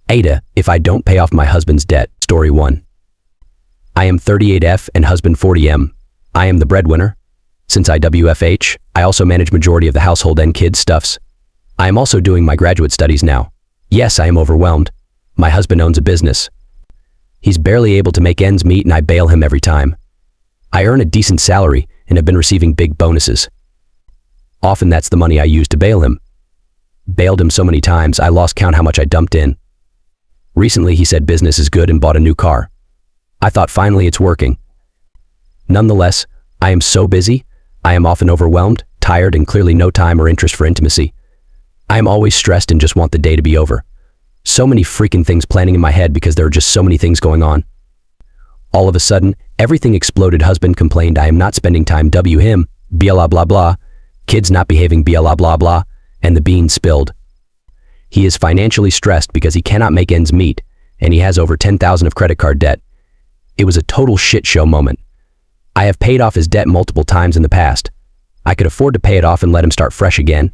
AITA, if I don't pay off my husband's debt. Story 1. I am 38F and husband 40M. I am the breadwinner. Since IWFH, I also manage majority of the household and kids' stuffs. I am also doing my graduate studies now. Yes, I am overwhelmed. My husband owns a business. He's barely able to make ends meet and I bail him every time. I earn a decent salary and have been receiving big bonuses. Often that's the money I use to bail him. Bailed him so many times, I lost count how much I dumped in. Recently, he said business is good and bought a new car. I thought finally it's working. Nonetheless, I am so busy, I am often overwhelmed, tired, and clearly no time or interest for intimacy. I am always stressed and just want the day to be over. So many freaking things planning in my head because there are just so many things going on. All of a sudden, everything exploded. Husband complained I am not spending time him, blah blah blah, kids not behaving blah blah blah, and the beans spilled. He is financially stressed because he cannot make ends meet, and he has over $10,000 of credit card debt. It was a total shit show moment. I have paid off his debt multiple times in the past. I could afford to pay it off and let him start fresh again.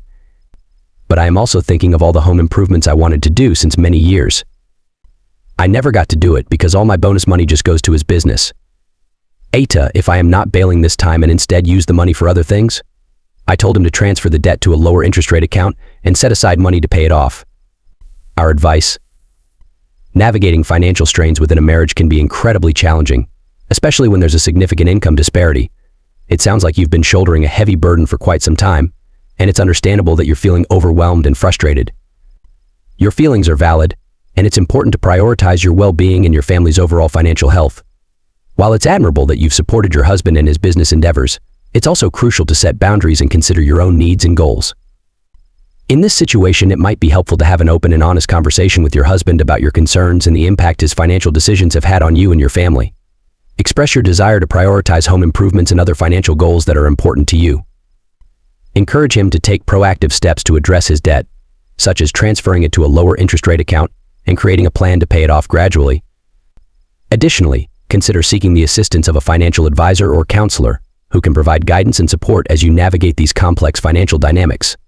But I am also thinking of all the home improvements I wanted to do since many years. I never got to do it because all my bonus money just goes to his business. AITA, if I am not bailing this time and instead use the money for other things? I told him to transfer the debt to a lower interest rate account and set aside money to pay it off. Our advice: navigating financial strains within a marriage can be incredibly challenging, especially when there's a significant income disparity. It sounds like you've been shouldering a heavy burden for quite some time, and it's understandable that you're feeling overwhelmed and frustrated. Your feelings are valid, and it's important to prioritize your well-being and your family's overall financial health. While it's admirable that you've supported your husband in his business endeavors, it's also crucial to set boundaries and consider your own needs and goals. In this situation, it might be helpful to have an open and honest conversation with your husband about your concerns and the impact his financial decisions have had on you and your family. Express your desire to prioritize home improvements and other financial goals that are important to you. Encourage him to take proactive steps to address his debt, such as transferring it to a lower interest rate account and creating a plan to pay it off gradually. Additionally, consider seeking the assistance of a financial advisor or counselor who can provide guidance and support as you navigate these complex financial dynamics.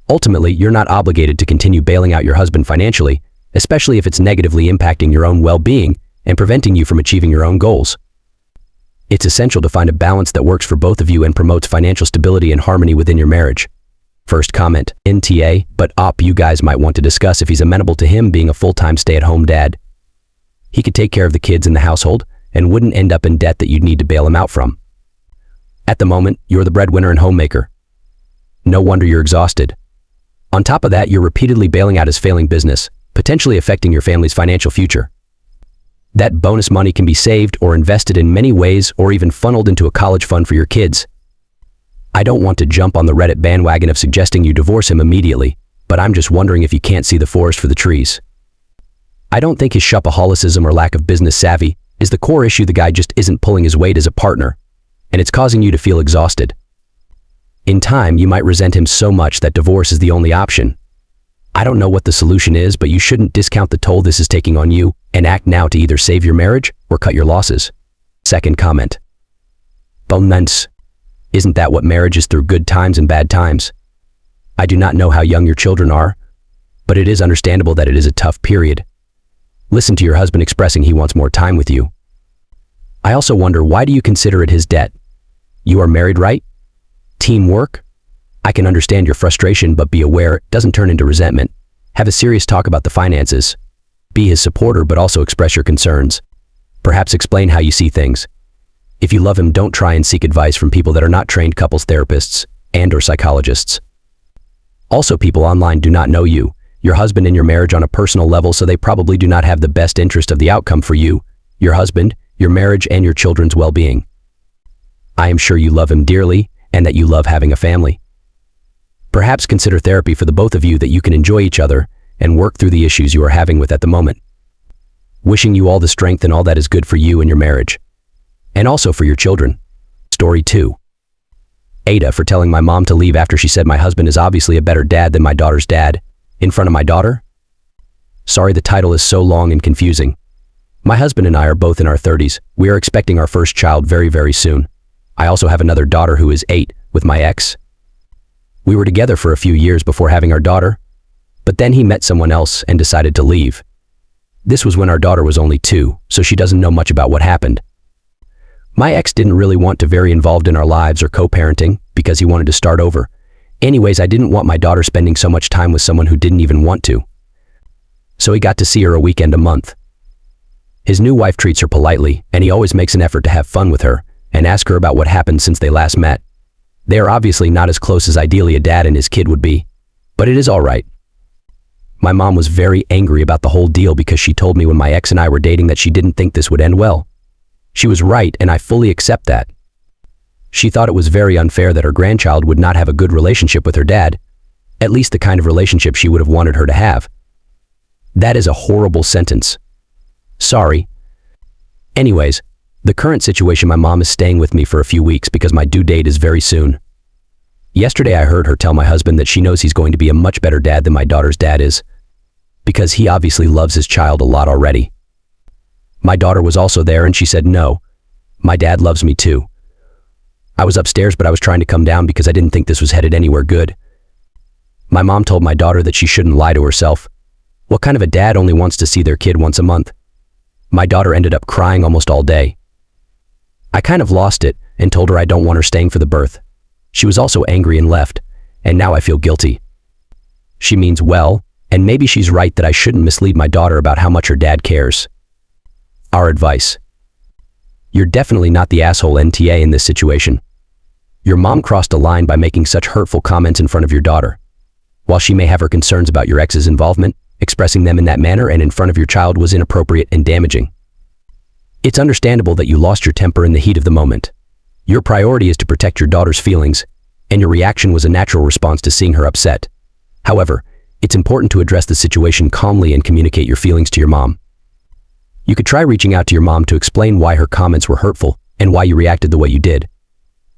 Ultimately, you're not obligated to continue bailing out your husband financially, especially if it's negatively impacting your own well-being and preventing you from achieving your own goals. It's essential to find a balance that works for both of you and promotes financial stability and harmony within your marriage. First comment: NTA, but you guys might want to discuss if he's amenable to him being a full-time stay-at-home dad. He could take care of the kids in the household and wouldn't end up in debt that you'd need to bail him out from. At the moment, you're the breadwinner and homemaker. No wonder you're exhausted. On top of that, you're repeatedly bailing out his failing business, potentially affecting your family's financial future. That bonus money can be saved or invested in many ways, or even funneled into a college fund for your kids. I don't want to jump on the Reddit bandwagon of suggesting you divorce him immediately, but I'm just wondering if you can't see the forest for the trees. I don't think his shopaholicism or lack of business savvy is the core issue. The guy just isn't pulling his weight as a partner, and it's causing you to feel exhausted. In time, you might resent him so much that divorce is the only option. I don't know what the solution is, but you shouldn't discount the toll this is taking on you and act now to either save your marriage or cut your losses. Second comment: bonus. Isn't that what marriage is, through good times and bad times? I do not know how young your children are, but it is understandable that it is a tough period. Listen to your husband expressing he wants more time with you. I also wonder, why do you consider it his debt? You are married, right? Teamwork? I can understand your frustration, but be aware it doesn't turn into resentment. Have a serious talk about the finances. Be his supporter, but also express your concerns. Perhaps explain how you see things. If you love him, don't try and seek advice from people that are not trained couples therapists and/or psychologists. Also, people online do not know you, your husband, and your marriage on a personal level, so they probably do not have the best interest of the outcome for you, your husband, your marriage, and your children's well-being. I am sure you love him dearly and that you love having a family. Perhaps consider therapy for the both of you, that you can enjoy each other and work through the issues you are having with at the moment. Wishing you all the strength and all that is good for you and your marriage, and also for your children. Story 2. AITA, for telling my mom to leave after she said my husband is obviously a better dad than my daughter's dad, in front of my daughter. Sorry, the title is so long and confusing. My husband and I are both in our 30s. We are expecting our first child very, very soon. I also have another daughter who is 8 with my ex. We were together for a few years before having our daughter. But then he met someone else and decided to leave. This was when our daughter was only 2, so she doesn't know much about what happened. My ex didn't really want to very involved in our lives or co-parenting because he wanted to start over. Anyways, I didn't want my daughter spending so much time with someone who didn't even want to. So he got to see her a weekend a month. His new wife treats her politely, and he always makes an effort to have fun with her and ask her about what happened since they last met. They are obviously not as close as ideally a dad and his kid would be, but it is all right. My mom was very angry about the whole deal because she told me when my ex and I were dating that she didn't think this would end well. She was right, and I fully accept that. She thought it was very unfair that her grandchild would not have a good relationship with her dad, at least the kind of relationship she would have wanted her to have. That is a horrible sentence. Sorry. Anyways, the current situation, my mom is staying with me for a few weeks because my due date is very soon. Yesterday I heard her tell my husband that she knows he's going to be a much better dad than my daughter's dad is, because he obviously loves his child a lot already. My daughter was also there and she said, "No, my dad loves me too." I was upstairs, but I was trying to come down because I didn't think this was headed anywhere good. My mom told my daughter that she shouldn't lie to herself. What kind of a dad only wants to see their kid once a month? My daughter ended up crying almost all day. I kind of lost it and told her I don't want her staying for the birth. She was also angry and left, and now I feel guilty. She means well, and maybe she's right that I shouldn't mislead my daughter about how much her dad cares. Our advice: you're definitely not the asshole NTA in this situation. Your mom crossed a line by making such hurtful comments in front of your daughter. While she may have her concerns about your ex's involvement, expressing them in that manner and in front of your child was inappropriate and damaging. It's understandable that you lost your temper in the heat of the moment. Your priority is to protect your daughter's feelings, and your reaction was a natural response to seeing her upset. However, it's important to address the situation calmly and communicate your feelings to your mom. You could try reaching out to your mom to explain why her comments were hurtful and why you reacted the way you did.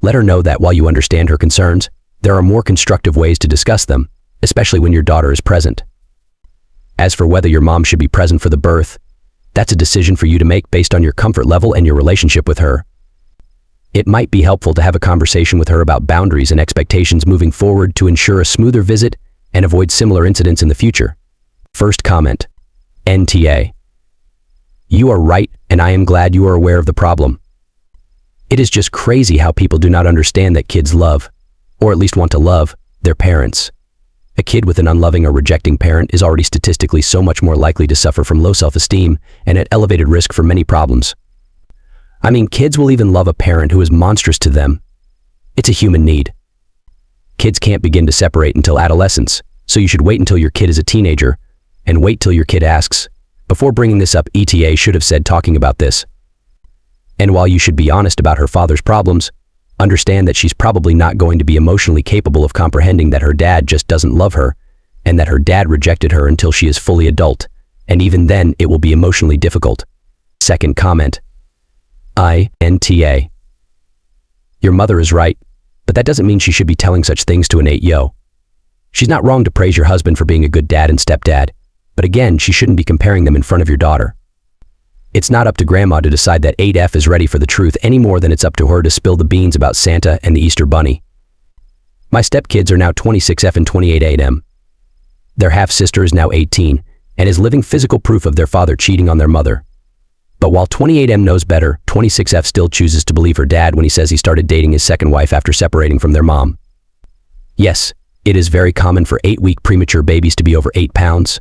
Let her know that while you understand her concerns, there are more constructive ways to discuss them, especially when your daughter is present. As for whether your mom should be present for the birth, that's a decision for you to make based on your comfort level and your relationship with her. It might be helpful to have a conversation with her about boundaries and expectations moving forward to ensure a smoother visit and avoid similar incidents in the future. First comment: NTA. You are right, and I am glad you are aware of the problem. It is just crazy how people do not understand that kids love, or at least want to love, their parents. A kid with an unloving or rejecting parent is already statistically so much more likely to suffer from low self-esteem and at elevated risk for many problems. I mean, kids will even love a parent who is monstrous to them. It's a human need. Kids can't begin to separate until adolescence, so you should wait until your kid is a teenager, and wait till your kid asks. Before bringing this up, ETA should have said talking about this. And while you should be honest about her father's problems, understand that she's probably not going to be emotionally capable of comprehending that her dad just doesn't love her, and that her dad rejected her until she is fully adult, and even then it will be emotionally difficult. Second comment: INTA. Your mother is right, but that doesn't mean she should be telling such things to an 8-yo. She's not wrong to praise your husband for being a good dad and stepdad, but again, she shouldn't be comparing them in front of your daughter. It's not up to grandma to decide that 8F is ready for the truth any more than it's up to her to spill the beans about Santa and the Easter Bunny. My stepkids are now 26F and 28M. Their half-sister is now 18 and is living physical proof of their father cheating on their mother. But while 28M knows better, 26F still chooses to believe her dad when he says he started dating his second wife after separating from their mom. Yes, it is very common for 8-week premature babies to be over 8 pounds.